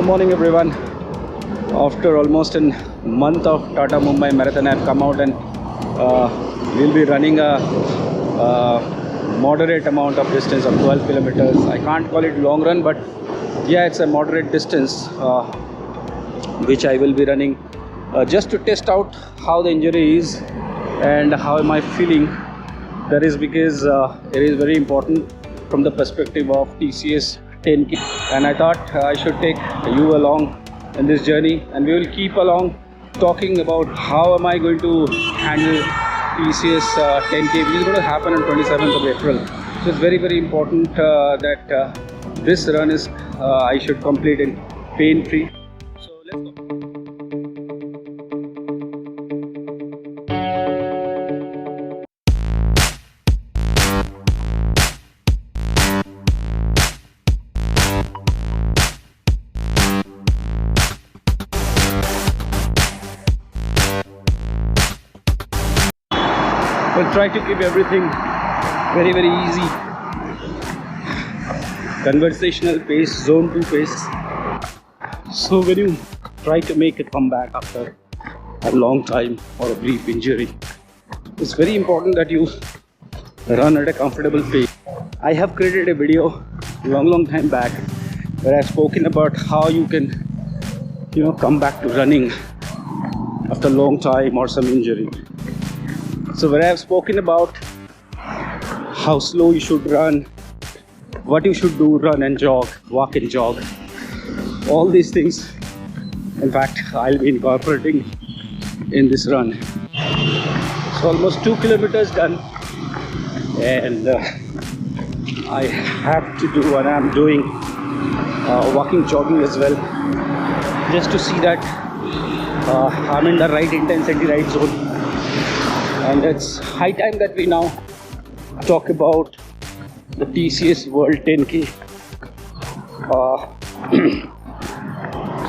Good morning everyone. After almost a month of Tata Mumbai Marathon, I have come out and we'll be running a moderate amount of distance of 12 kilometers. I can't call it long run, but yeah, it's a moderate distance which I will be running just to test out how the injury is and how am I feeling. That is because it is very important from the perspective of TCS 10K, and I thought I should take you along in this journey, and we will keep along talking about how am I going to handle TCS 10K, which is going to happen on 27th of April. So it's very important that this run is I should complete in pain free. So let's go. We'll try to keep everything very easy. Conversational pace, zone 2 pace. So when you try to make a comeback after a long time or a brief injury, it's very important that you run at a comfortable pace. I have created a video long time back where I've spoken about how you can come back to running after a long time or some injury. So where I have spoken about how slow you should run, what you should do, run and jog, walk and jog, all these things, in fact, I'll be incorporating in this run. So almost 2 kilometers done, and I have to do what I'm doing, walking, jogging as well, just to see that I'm in the right intensity, right zone. And it's high time that we now talk about the TCS World 10K.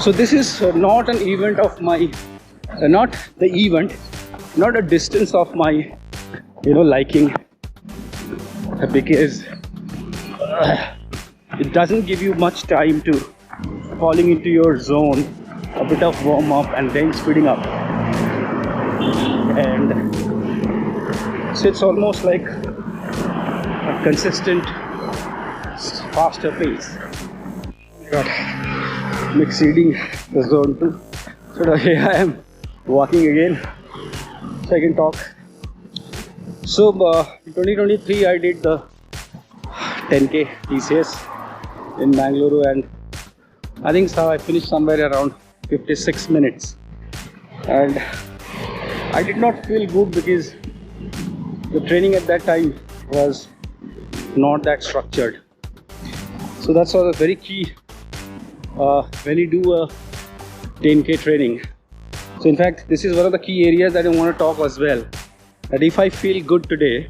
So this is not an event of my, not a distance of my, liking, because it doesn't give you much time to falling into your zone, a bit of warm up and then speeding up. And so it's almost like a consistent, faster pace. But I'm exceeding the zone 2. So here I am walking again, so I can talk. So in 2023 I did the 10K TCS in Bangalore, and I think so I finished somewhere around 56 minutes. And I did not feel good because the training at that time was not that structured. So that's also very key when you do a 10K training. So in fact, this is one of the key areas that I want to talk as well. That if I feel good today,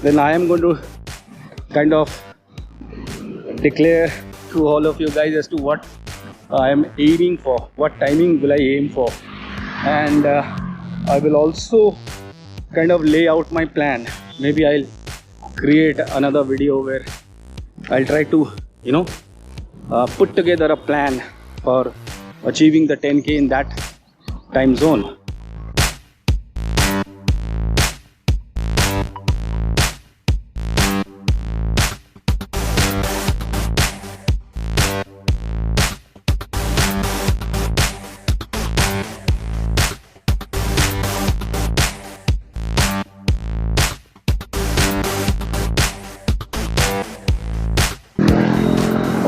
then I am going to kind of declare to all of you guys as to what I am aiming for, what timing will I aim for, and I will also kind of lay out my plan. Maybe I'll create another video where I'll try to put together a plan for achieving the 10K in that time zone.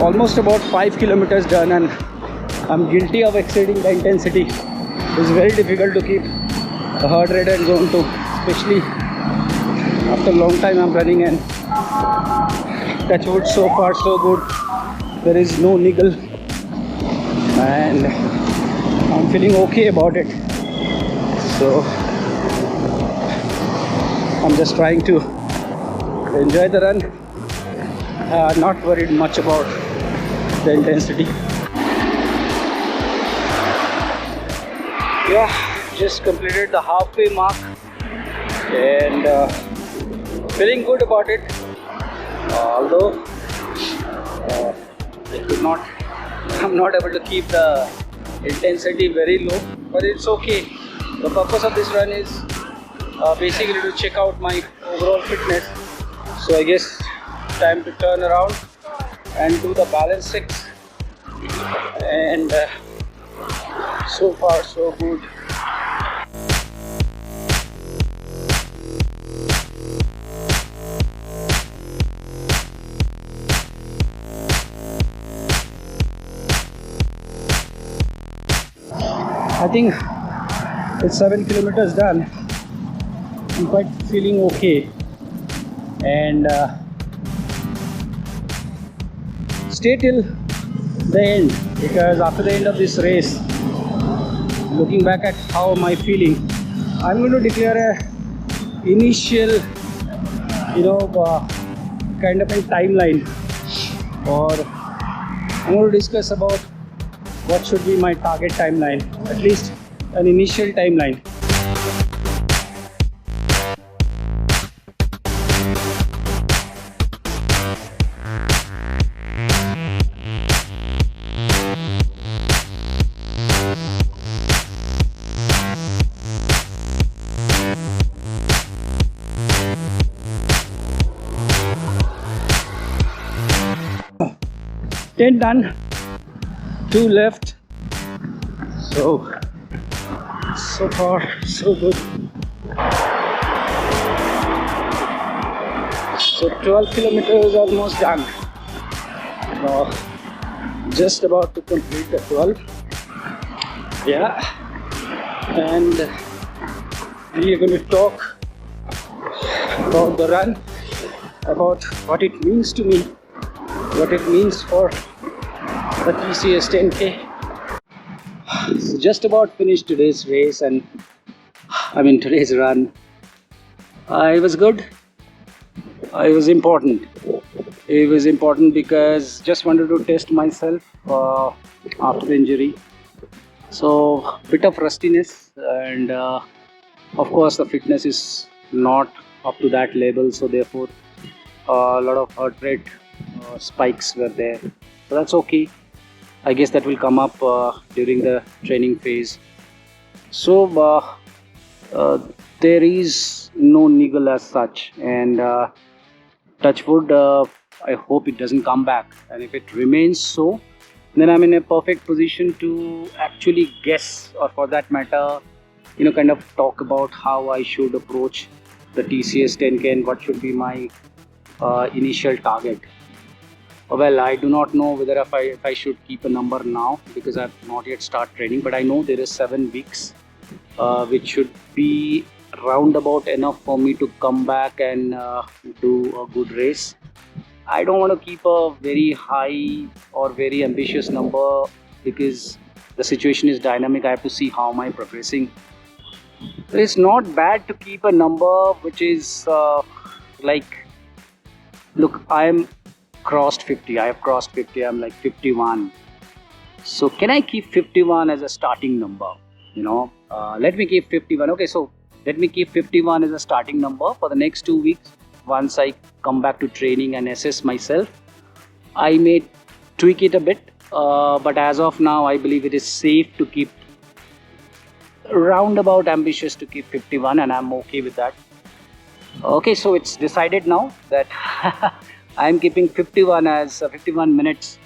Almost about 5 kilometers done, and I'm guilty of exceeding the intensity. It's very difficult to keep the heart rate at zone 2, especially after a long time I'm running, and touch wood, so far so good. There is no niggle and I'm feeling okay about it. So I'm just trying to enjoy the run, not worried much about the intensity. Yeah, just completed the halfway mark and feeling good about it, although I could not I'm not able to keep the intensity very low, but it's okay. The purpose of this run is basically to check out my overall fitness. So I guess time to turn around and do the balance 6. And so far so good. I think it's 7 kilometers done. I'm quite feeling okay, and stay till the end, because after the end of this race, looking back at how am I feeling, I'm going to declare a initial, kind of a timeline, or I'm going to discuss about what should be my target timeline, at least an initial timeline. Ten done, 2 left. So far so good. So 12 kilometers almost done. Now just about to complete the 12. Yeah, and we are going to talk about the run, about what it means to me, what it means for the TCS 10K. So just about finished today's race, and today's run. It was good. It was important. It was important because just wanted to test myself after the injury. So bit of rustiness, and of course the fitness is not up to that level. So therefore a lot of heart rate spikes were there. So that's okay. I guess that will come up during the training phase. So there is no niggle as such, and touch wood, I hope it doesn't come back, and if it remains so, then I'm in a perfect position to actually guess, or for that matter, kind of talk about how I should approach the TCS 10K and what should be my initial target. Well, I do not know whether if I should keep a number now, because I have not yet started training, but I know there is 7 weeks which should be roundabout enough for me to come back and do a good race. I don't want to keep a very high or very ambitious number, because the situation is dynamic. I have to see how am I progressing. It's not bad to keep a number which is like, look, I am crossed 50. I have crossed 50. I'm like 51. So can I keep 51 as a starting number? Let me keep 51. Okay, so let me keep 51 as a starting number for the next 2 weeks. Once I come back to training and assess myself, I may tweak it a bit, but as of now I believe it is safe to keep roundabout ambitious to keep 51, and I'm okay with that. Okay, so it's decided now that I'm keeping 51 minutes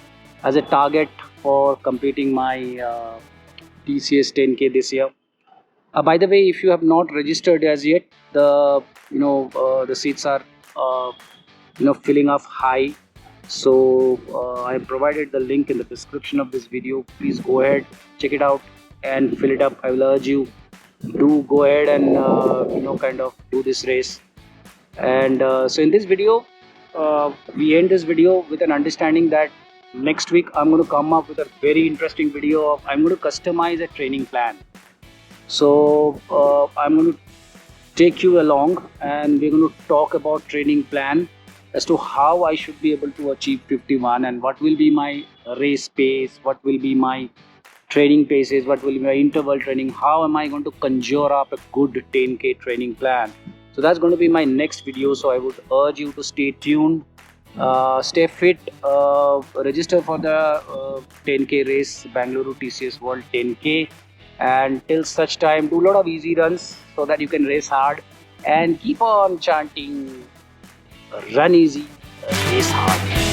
as a target for completing my TCS 10K this year. By the way, if you have not registered as yet, the seats are filling up high. So I have provided the link in the description of this video. Please go ahead, check it out and fill it up. I will urge you, do go ahead and kind of do this race. And so in this video, we end this video with an understanding that next week I'm going to come up with a very interesting video of I'm going to customize a training plan. So I'm going to take you along, and we're going to talk about training plan as to how I should be able to achieve 51, and what will be my race pace, what will be my training paces, what will be my interval training, how am I going to conjure up a good 10K training plan. So that's going to be my next video. So I would urge you to stay tuned Stay fit, register for the 10k race, Bangalore TCS World 10k, and till such time do a lot of easy runs so that you can race hard, and keep on chanting, run easy, race hard.